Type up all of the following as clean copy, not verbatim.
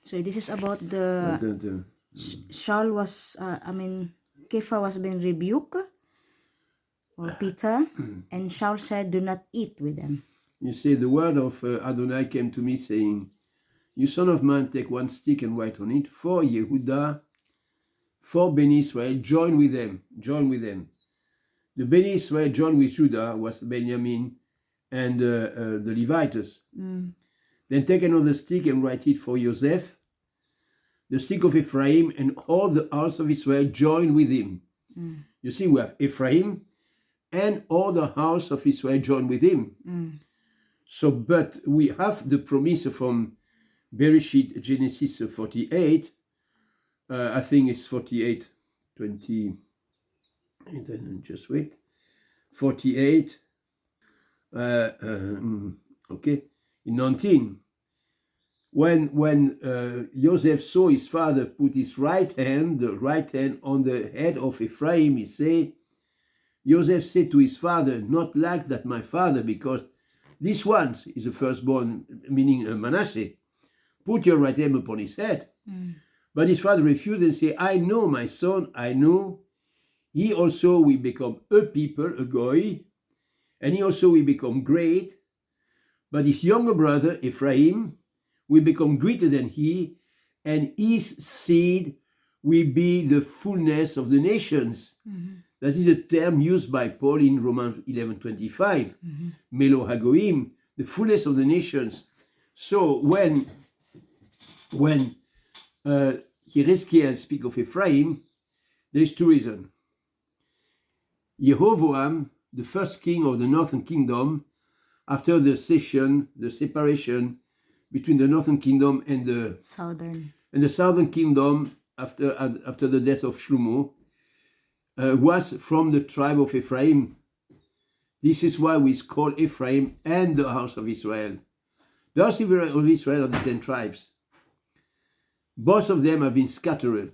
So this is about the Shaul was, Kepha was being rebuked, or Peter, and Shaul said, "Do not eat with them." You see, the word of Adonai came to me saying, "You son of man, take one stick and write on it, for Yehuda, for Beni Israel, join with them, join with them." The Beni Israel joined with Judah was Benjamin and the Levites. Then take another stick and write it for Joseph, the stick of Ephraim, and all the house of Israel join with him. You see, we have Ephraim and all the house of Israel join with him. So, but we have the promise from Bereshit, Genesis 48, I think it's 48, 20, and then just wait, 48, okay, in 19. When Joseph saw his father put his the right hand on the head of Ephraim, he said, Joseph said to his father, "Not like that, my father, because this one is the firstborn," meaning Manasseh. "Put your right hand upon his head." But his father refused and said, "I know, my son, I know. He also will become a people, a goy, and he also will become great. But his younger brother, Ephraim, will become greater than he, and his seed will be the fullness of the nations." That is a term used by Paul in Romans 11:25. Melo Hagoim, the fullness of the nations. So when Yereskiel speaks of Ephraim, there is two reasons. Jehoram, the first king of the northern kingdom, after the separation between the northern kingdom and the southern kingdom after the death of Shlomo, was from the tribe of Ephraim. This is why we call Ephraim and the house of Israel. The house of Israel are the 10 tribes. Both of them have been scattered.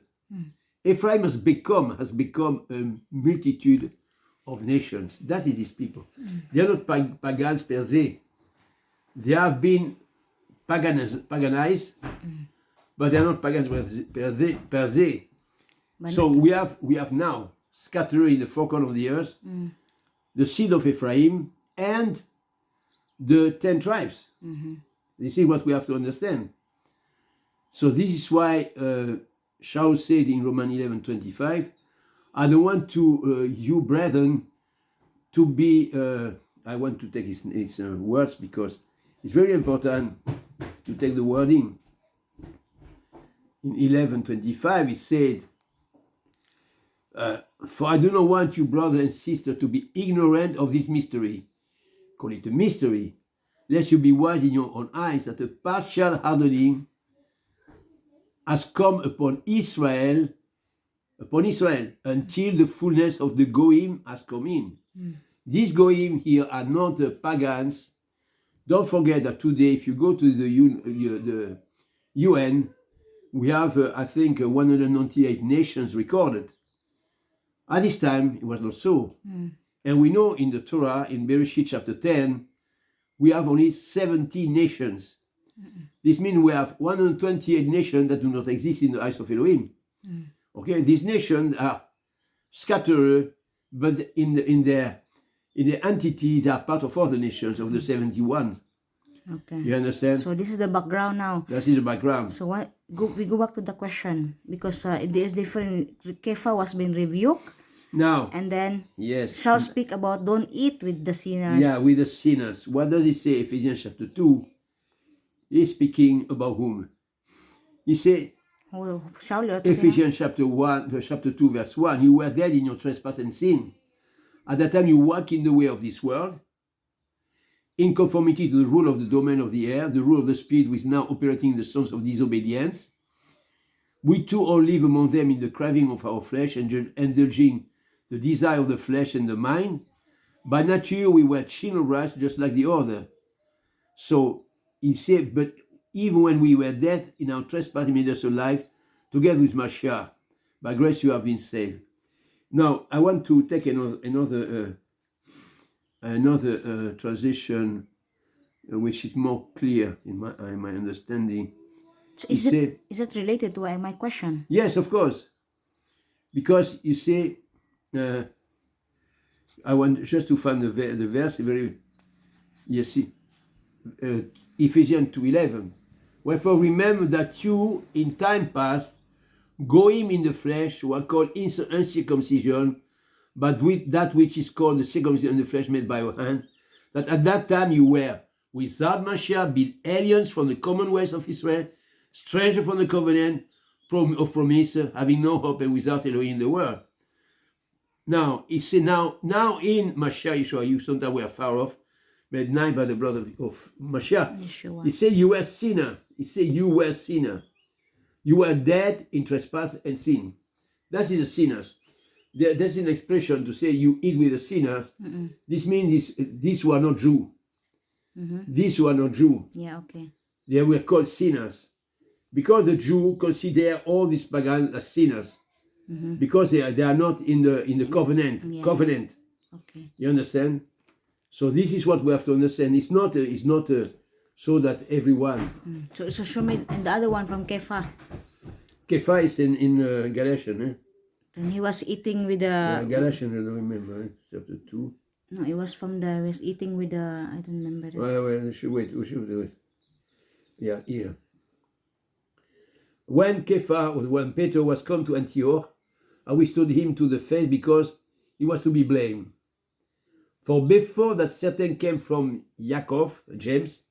Ephraim has become a multitude of nations. That is these people. They are not pagans per se. They have been paganized, but they are not pagans per se. So we have now scattered in the four corners of the earth the seed of Ephraim and the 10 tribes. This is what we have to understand. So this is why Shaul said in Romans 11:25, "I don't want you brethren to be," I want to take his words because it's very important to take the wording. In 11:25 he said, "For I do not want you, brother and sister, to be ignorant of this mystery." Call it a mystery. "Lest you be wise in your own eyes, that a partial hardening has come upon Israel, until the fullness of the Goyim has come in." These Goyim here are not pagans. Don't forget that today, if you go to the UN, we have, I think, 198 nations recorded. At this time, it was not so. And we know in the Torah, in Bereshit chapter 10, we have only 70 nations. This means we have 128 nations that do not exist in the eyes of Elohim. Okay, these nations are scattered, but in their entity, they are part of other nations of the 71. Okay. You understand? So this is the background now. That is the background. So we go back to the question, because there is different. Kepha was being rebuked. Now, and then yes, shall speak about don't eat with the sinners. Yeah, with the sinners. What does he say? Ephesians chapter 2. He's speaking about whom? He said, Ephesians chapter 2, verse 1, "You were dead in your trespass and sin. At that time you walked in the way of this world, in conformity to the rule of the domain of the air, the rule of the spirit which is now operating in the sons of disobedience. We too all live among them in the craving of our flesh, indulging the desire of the flesh and the mind. By nature we were children of wrath, just like the other." So he said, "But even when we were dead in our trespass, he made us alive together with Mashiach. By grace you have been saved." Now I want to take another translation which is more clear in my understanding. So He say, is it related to my question? yes, of course. Because you say, I want just to find the verse, very, you see, Ephesians 2:11. Wherefore remember that you in time past, goyim in the flesh, were called uncircumcision, but with that which is called the circumcision in the flesh made by your hand, that at that time you were without Mashiach, being aliens from the commonwealth of Israel, stranger from the covenant of promise, having no hope and without Elohim in the world. Now, he said, now in Mashiach Yeshua, you sometimes we are far off, made nigh by the blood of Mashiach. Yeshua. He said, you were sinner. He said, you were sinner. You were dead in trespass and sin. That is the sinners. That's an expression to say you eat with the sinners. This means these were not Jew. These were not Jew. Yeah, okay. They were called sinners. Because the Jew consider all these pagans as sinners. Because they are not in the covenant. Yeah. Covenant. Okay. You understand? So this is what we have to understand. It's not so that everyone. So show me, and the other one from Kepha. Kepha is in Galatians. And he was eating with the... Yeah, Galatians, I don't remember. Chapter 2. No, it was from the... He was eating with the... I don't remember that. Wait. Yeah, here. When Peter was come to Antioch, I withstood him to the face because he was to be blamed. For before that certain came from Yaakov, James,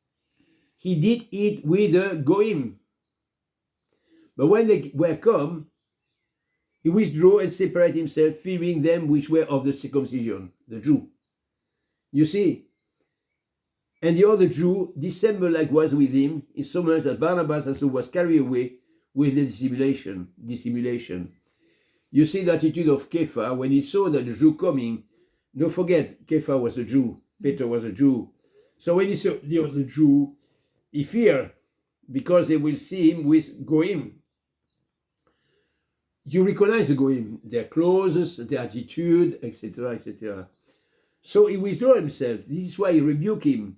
he did eat with the Goim. But when they were come, he withdrew and separated himself, fearing them which were of the circumcision, the Jew. You see? And the other Jew dissembled likewise with him, insomuch that Barnabas also was carried away with the dissimulation. You see the attitude of Kepha when he saw that the Jew coming. Don't forget, Kepha was a Jew, Peter was a Jew. So when he saw the other Jew, he feared, because they will see him with Goim. You recognize the Goim, their clothes, their attitude, etc., etc. So he withdrew himself. This is why he rebuked him.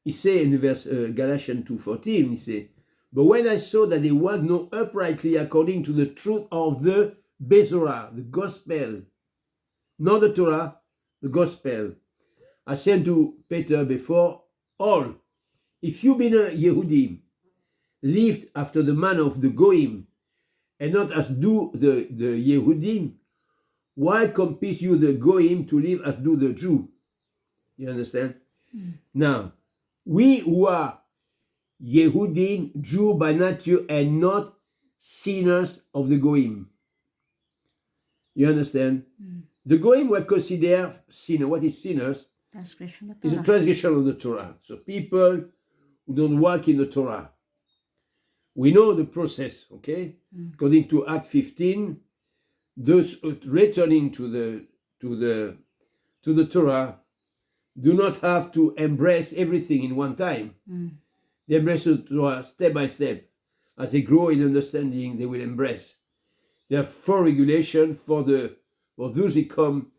He say in verse Galatians 2:14, he say, but when I saw that they walked not uprightly according to the truth of the Bezorah, the gospel, not the Torah, the gospel, I said to Peter before all, if you been a Yehudi, lived after the manner of the Goim, and not as do the Yehudim, why compels you the Goim to live as do the Jew? You understand? Now, we who are Yehudim, Jew by nature, and not sinners of the Goim. You understand? The Goim were considered sinners. What is sinners? Transgression of It's a Torah. transgression of the Torah. So people who don't walk in the Torah. We know the process, okay? According to Act 15, those returning to the Torah do not have to embrace everything in one time. They embrace the Torah step by step. As they grow in understanding, they will embrace. There are 4 regulations for those who come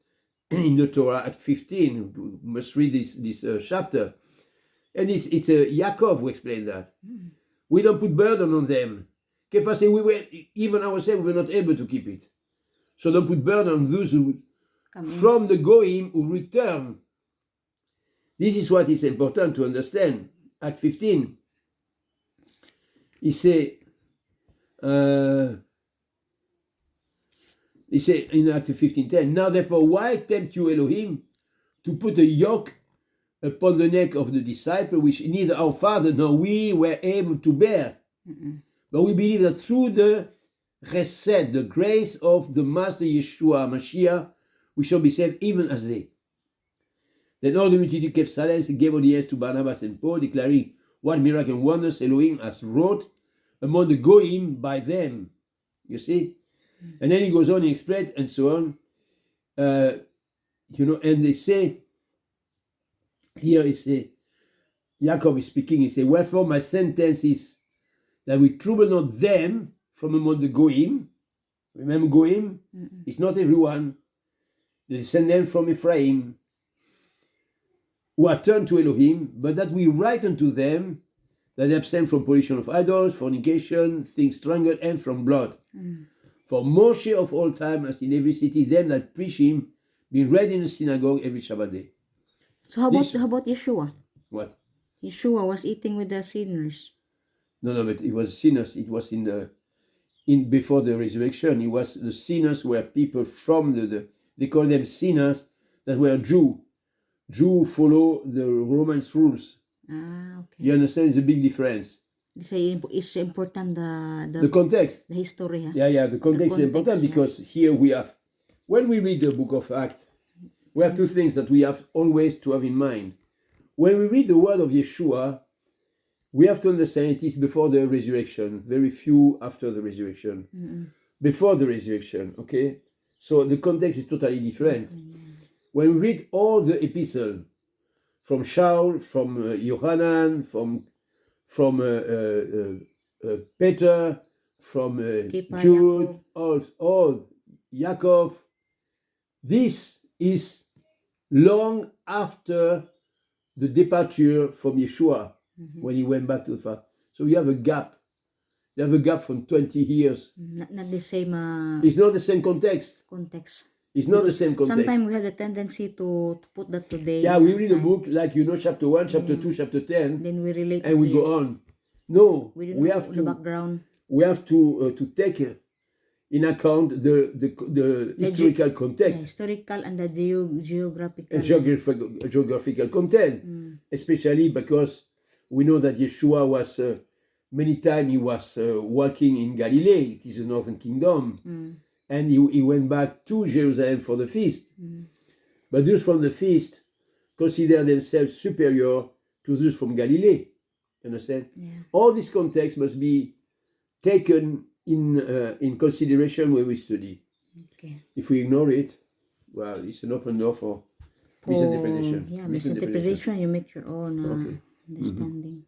in the Torah, Act 15. You must read this chapter. And it's Yaakov who explained that. We don't put burden on them. Kepha said even ourselves we were not able to keep it. So don't put burden on those who from the Goim who return. This is what is important to understand. Act 15. He say in Act 15:10, now therefore why tempt you Elohim to put a yoke upon the neck of the disciple, which neither our father nor we were able to bear. But we believe that through the chesed, the grace of the Master Yeshua Mashiach, we shall be saved even as they. Then all the multitude kept silence and gave audience to Barnabas and Paul, declaring what miracle and wonders Elohim has wrought among the Goim by them. You see? And then he goes on, he explains, and so on. And they say, here he say, Yaakov is speaking, he say, wherefore my sentence is that we trouble not them from among the Goim. Remember Goim? It's not everyone. The descendants from Ephraim who are turned to Elohim, but that we write unto them that abstain from pollution of idols, fornication, things strangled, and from blood. For Moshe of all time, as in every city, them that preach him, being read in the synagogue every Shabbat day. So how about Yeshua? What? Yeshua was eating with the sinners. No, but it was sinners. It was in before the resurrection. It was the sinners were people from they call them sinners that were Jew. Jew follow the Romans rules. Okay. You understand? It's a big difference. It's important The context. the history. Huh? Yeah. The context is important because here we have, when we read the book of Acts, we have two things that we have always to have in mind. When we read the word of Yeshua, we have to understand it is before the resurrection, very few after the resurrection. Before the resurrection, okay? So the context is totally different. When we read all the epistles, from Shaul, from Yohanan, from Peter, from Kepha, Jude, all Yaakov, this is long after the departure from Yeshua, when he went back to the Father. So you have a gap. You have a gap from 20 years. Not the same It's not the same context. It's not the same context. Sometimes we have the tendency to put that today. Yeah, we read a book like, chapter 1, chapter 2, chapter 10. Then we relate and we go on. No, we have the background. We have to take in account the historical context. Yeah, historical and the geographical. Geographical content. Especially because we know that Yeshua was, many times he was walking in Galilee. It is the northern kingdom. And he went back to Jerusalem for the feast. But those from the feast consider themselves superior to those from Galilee. Understand? Yeah. All this context must be taken in consideration when we study. Okay. If we ignore it, well, it's an open door for misinterpretation. Yeah, misinterpretation. You make your own understanding.